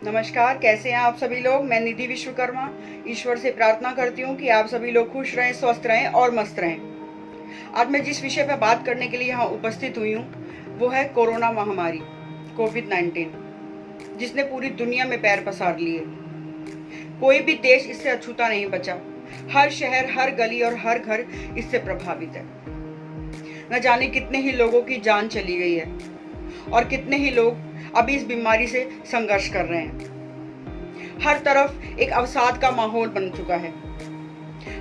नमस्कार, कैसे हैं आप सभी लोग। मैं निधि विश्वकर्मा ईश्वर से प्रार्थना करती हूँ कि आप सभी लोग खुश रहें, स्वस्थ रहें और मस्त रहें। आज मैं जिस विषय पर बात करने के लिए यहाँ उपस्थित हुई हूँ वो है कोरोना महामारी कोविड-19, जिसने पूरी दुनिया में पैर पसार लिए। कोई भी देश इससे अछूता नहीं बचा। हर शहर, हर गली और हर घर इससे प्रभावित है। न जाने कितने ही लोगों की जान चली गई है और कितने ही लोग अभी इस बीमारी से संघर्ष कर रहे हैं। हर तरफ एक अवसाद का माहौल बन चुका है।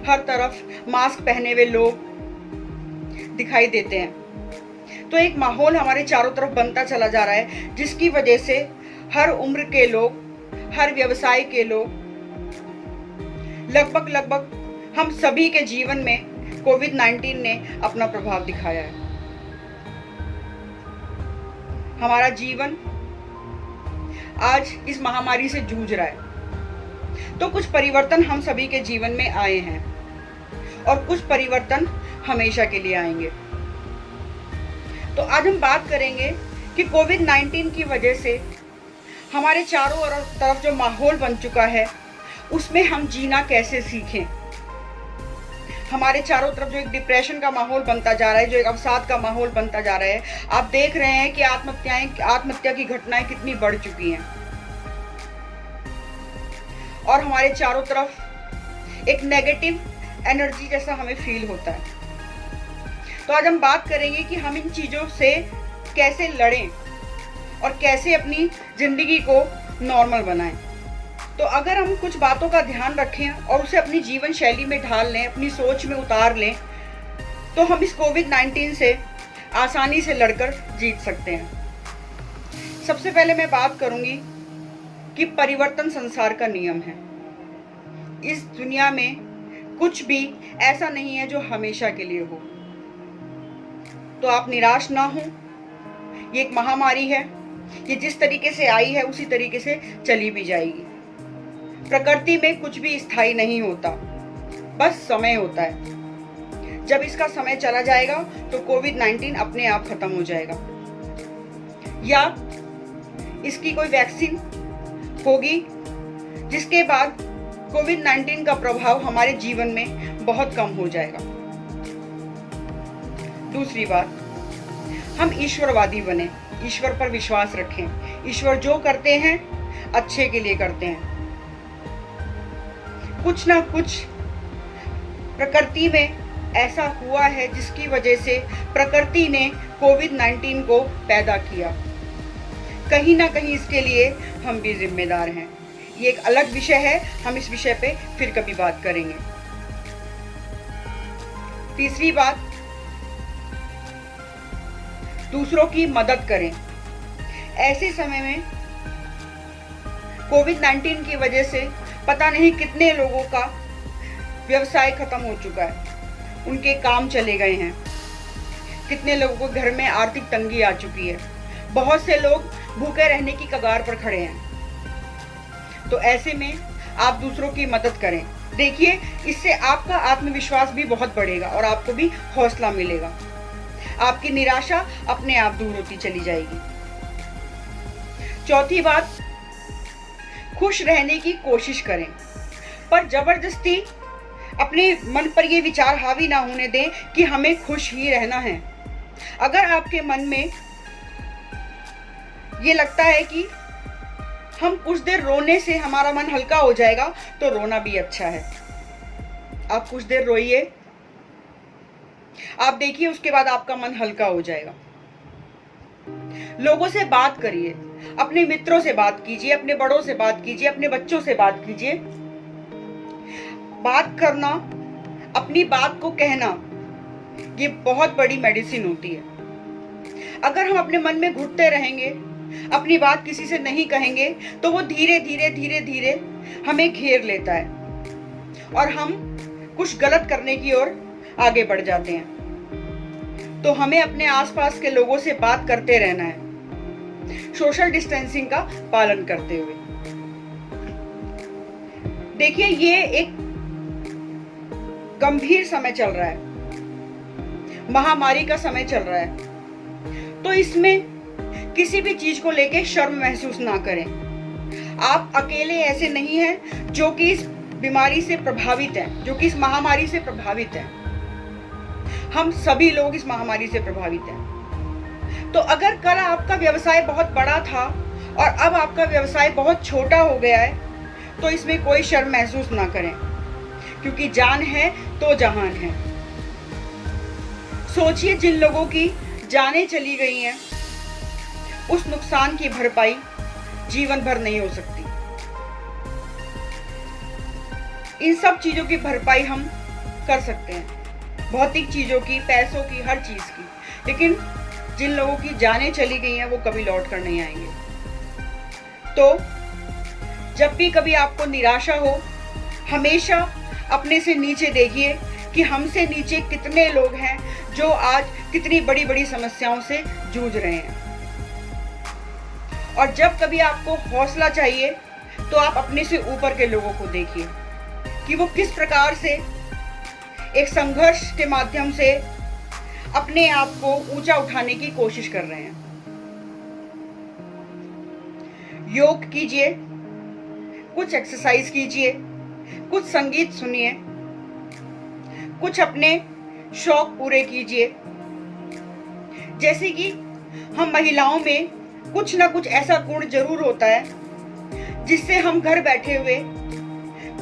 हर तरफ मास्क पहने हुए लोग दिखाई देते हैं। तो एक माहौल हमारे चारों तरफ बनता चला जा रहा है, जिसकी वजह से हर उम्र के लोग, हर व्यवसाय के लोग, लगभग हम सभी के जीवन में कोविड-19 ने अपना प्रभाव दिखाया है। हमारा जीवन आज इस महामारी से जूझ रहा है। तो कुछ परिवर्तन हम सभी के जीवन में आए हैं और कुछ परिवर्तन हमेशा के लिए आएंगे। तो आज हम बात करेंगे कि कोविड-19 की वजह से हमारे चारों तरफ जो माहौल बन चुका है उसमें हम जीना कैसे सीखें। हमारे चारों तरफ जो एक डिप्रेशन का माहौल बनता जा रहा है, जो एक अवसाद का माहौल बनता जा रहा है, आप देख रहे हैं कि आत्महत्या की घटनाएं कितनी बढ़ चुकी हैं और हमारे चारों तरफ एक नेगेटिव एनर्जी जैसा हमें फील होता है। तो आज हम बात करेंगे कि हम इन चीज़ों से कैसे लड़ें और कैसे अपनी जिंदगी को नॉर्मल बनाएं। तो अगर हम कुछ बातों का ध्यान रखें और उसे अपनी जीवन शैली में ढाल लें, अपनी सोच में उतार लें, तो हम इस कोविड-19 से आसानी से लड़कर जीत सकते हैं। सबसे पहले मैं बात करूंगी कि परिवर्तन संसार का नियम है। इस दुनिया में कुछ भी ऐसा नहीं है जो हमेशा के लिए हो। तो आप निराश ना हो। ये एक महामारी है, ये जिस तरीके से आई है उसी तरीके से चली भी जाएगी। प्रकृति में कुछ भी स्थायी नहीं होता, बस समय होता है। जब इसका समय चला जाएगा तो कोविड-19 अपने आप खत्म हो जाएगा या इसकी कोई वैक्सीन होगी, जिसके बाद कोविड-19 का प्रभाव हमारे जीवन में बहुत कम हो जाएगा। दूसरी बात, हम ईश्वरवादी बने, ईश्वर पर विश्वास रखें। ईश्वर जो करते हैं अच्छे के लिए करते हैं। कुछ ना कुछ प्रकृति में ऐसा हुआ है जिसकी वजह से प्रकृति ने कोविड-19 को पैदा किया। कहीं ना कहीं इसके लिए हम भी जिम्मेदार हैं। ये एक अलग विषय है, हम इस विषय पे फिर कभी बात करेंगे। तीसरी बात, दूसरों की मदद करें। ऐसे समय में कोविड-19 की वजह से पता नहीं कितने लोगों का व्यवसाय खत्म हो चुका है, उनके काम चले गए हैं। कितने लोगों को घर में आर्थिक तंगी आ चुकी है। बहुत से लोग भूखे रहने की कगार पर खड़े हैं। तो ऐसे में आप दूसरों की मदद करें। देखिए, इससे आपका आत्मविश्वास भी बहुत बढ़ेगा और आपको भी हौसला मिलेगा। आपकी निराशा अपने आप दूर होती चली जाएगी। चौथी बात, खुश रहने की कोशिश करें, पर जबरदस्ती अपने मन पर ये विचार हावी ना होने दें कि हमें खुश ही रहना है। अगर आपके मन में ये लगता है कि हम कुछ देर रोने से हमारा मन हल्का हो जाएगा, तो रोना भी अच्छा है। आप कुछ देर रोइए, आप देखिए उसके बाद आपका मन हल्का हो जाएगा। लोगों से बात करिए, अपने मित्रों से बात कीजिए, अपने बड़ों से बात कीजिए, अपने बच्चों से बात कीजिए। बात करना, अपनी बात को कहना, ये बहुत बड़ी मेडिसिन होती है। अगर हम अपने मन में घुटते रहेंगे, अपनी बात किसी से नहीं कहेंगे, तो वो धीरे धीरे हमें घेर लेता है और हम कुछ गलत करने की ओर आगे बढ़ जाते हैं। तो हमें अपने आसपास के लोगों से बात करते रहना है, सोशल डिस्टेंसिंग का पालन करते हुए। देखिए, ये एक गंभीर समय चल रहा है, महामारी का समय चल रहा है। तो इसमें किसी भी चीज को लेके शर्म महसूस ना करें। आप अकेले ऐसे नहीं हैं जो कि इस बीमारी से प्रभावित हैं, जो कि इस महामारी से प्रभावित हैं। हम सभी लोग इस महामारी से प्रभावित हैं। तो अगर कल आपका व्यवसाय बहुत बड़ा था और अब आपका व्यवसाय बहुत छोटा हो गया है, तो इसमें कोई शर्म महसूस ना करें, क्योंकि जान है तो जहान है। सोचिए, जिन लोगों की जानें चली गई हैं, उस नुकसान की भरपाई जीवन भर नहीं हो सकती। इन सब चीजों की भरपाई हम कर सकते हैं, भौतिक चीजों की, पैसों की, हर चीज की, लेकिन जिन लोगों की जानें चली गई हैं वो कभी लौट कर नहीं आएंगे। तो जब भी कभी आपको निराशा हो, हमेशा अपने से नीचे देखिए कि हमसे नीचे कितने लोग हैं जो आज कितनी बड़ी बड़ी समस्याओं से जूझ रहे हैं। और जब कभी आपको हौसला चाहिए तो आप अपने से ऊपर के लोगों को देखिए कि वो किस प्रकार से एक संघर्ष के माध्यम से अपने आप को ऊंचा उठाने की कोशिश कर रहे हैं। योग कीजिए, कुछ एक्सरसाइज कीजिए, कुछ संगीत सुनिए, कुछ अपने शौक पूरे कीजिए। जैसे कि हम महिलाओं में कुछ ना कुछ ऐसा गुण जरूर होता है जिससे हम घर बैठे हुए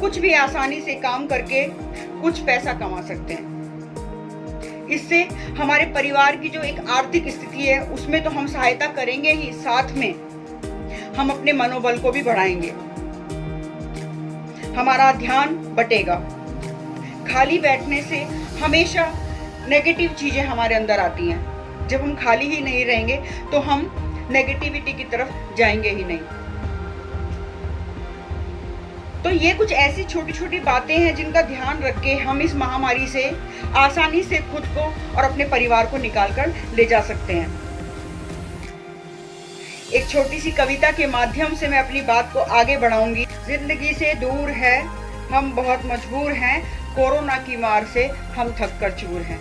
कुछ भी आसानी से काम करके कुछ पैसा कमा सकते हैं। इससे हमारे परिवार की जो एक आर्थिक स्थिति है उसमें तो हम सहायता करेंगे ही, साथ में हम अपने मनोबल को भी बढ़ाएंगे। हमारा ध्यान बटेगा। खाली बैठने से हमेशा नेगेटिव चीजें हमारे अंदर आती हैं। जब हम खाली ही नहीं रहेंगे तो हम नेगेटिविटी की तरफ जाएंगे ही नहीं। तो ये कुछ ऐसी छोटी छोटी बातें हैं जिनका ध्यान रख के हम इस महामारी से आसानी से खुद को और अपने परिवार को निकाल कर ले जा सकते हैं। एक छोटी सी कविता के माध्यम से मैं अपनी बात को आगे बढ़ाऊंगी। जिंदगी से दूर है, हम बहुत मजबूर हैं, कोरोना की मार से हम थक कर चूर हैं।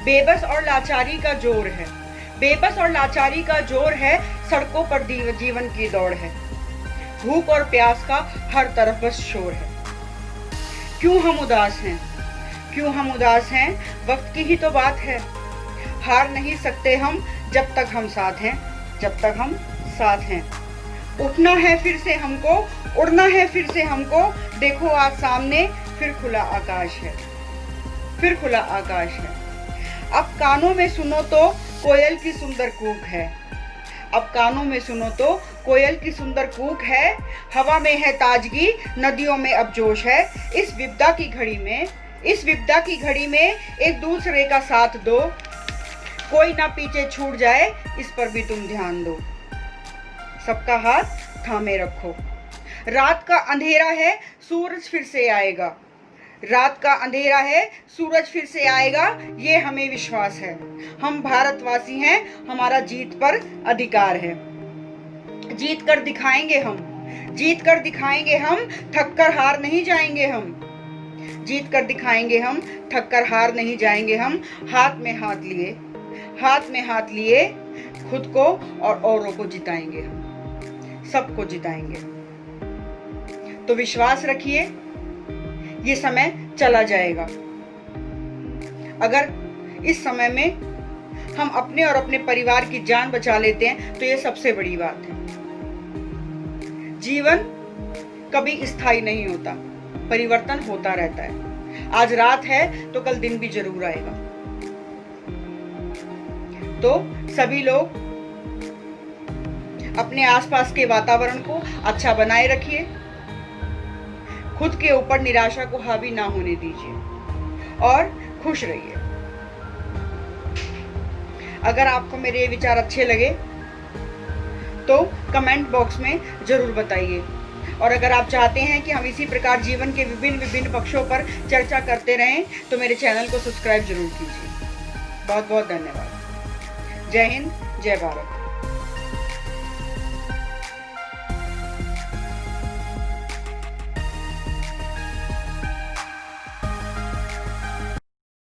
बेबस और लाचारी का जोर है, बेबस और लाचारी का जोर है, सड़कों पर जीवन की दौड़ है। भूख और प्यास का हर तरफ बस शोर है। क्यों हम उदास हैं, क्यों हम उदास हैं, वक्त की ही तो बात है। हार नहीं सकते हम जब तक हम साथ हैं, जब तक हम साथ हैं। उठना है फिर से हमको, उड़ना है फिर से हमको। देखो आज सामने फिर खुला आकाश है, फिर खुला आकाश है। अब कानों में सुनो तो कोयल की सुंदर कूक है, अब कानों में सुनो तो कोयल की सुंदर कूक है। हवा में है ताजगी, नदियों में अब जोश है। इस विपदा की घड़ी में, इस विपदा की घड़ी में एक दूसरे का साथ दो। कोई ना पीछे छूट जाए, इस पर भी तुम ध्यान दो। सबका हाथ थामे रखो। रात का अंधेरा है, सूरज फिर से आएगा। रात का अंधेरा है, सूरज फिर से आएगा, ये हमें विश्वास है। हम भारतवासी हैं, हमारा जीत पर अधिकार है। जीत कर दिखाएंगे हम, जीत कर दिखाएंगे हम, थक कर हार नहीं जाएंगे हम। जीत कर दिखाएंगे हम, थक कर हार नहीं जाएंगे हम। हाथ में हाथ लिए, हाथ में हाथ लिए, खुद को और औरों को जिताएंगे हम, सबको जिताएंगे। तो विश्वास रखिए, ये समय चला जाएगा। अगर इस समय में हम अपने और अपने परिवार की जान बचा लेते हैं तो ये सबसे बड़ी बात है। जीवन कभी स्थायी नहीं होता, परिवर्तन होता रहता है। आज रात है तो कल दिन भी जरूर आएगा। तो सभी लोग अपने आसपास के वातावरण को अच्छा बनाए रखिए, खुद के ऊपर निराशा को हावी ना होने दीजिए और खुश रहिए। अगर आपको मेरे ये विचार अच्छे लगे तो कमेंट बॉक्स में जरूर बताइए। और अगर आप चाहते हैं कि हम इसी प्रकार जीवन के विभिन्न पक्षों पर चर्चा करते रहें तो मेरे चैनल को सब्सक्राइब जरूर कीजिए। बहुत बहुत धन्यवाद। जय हिंद, जय भारत।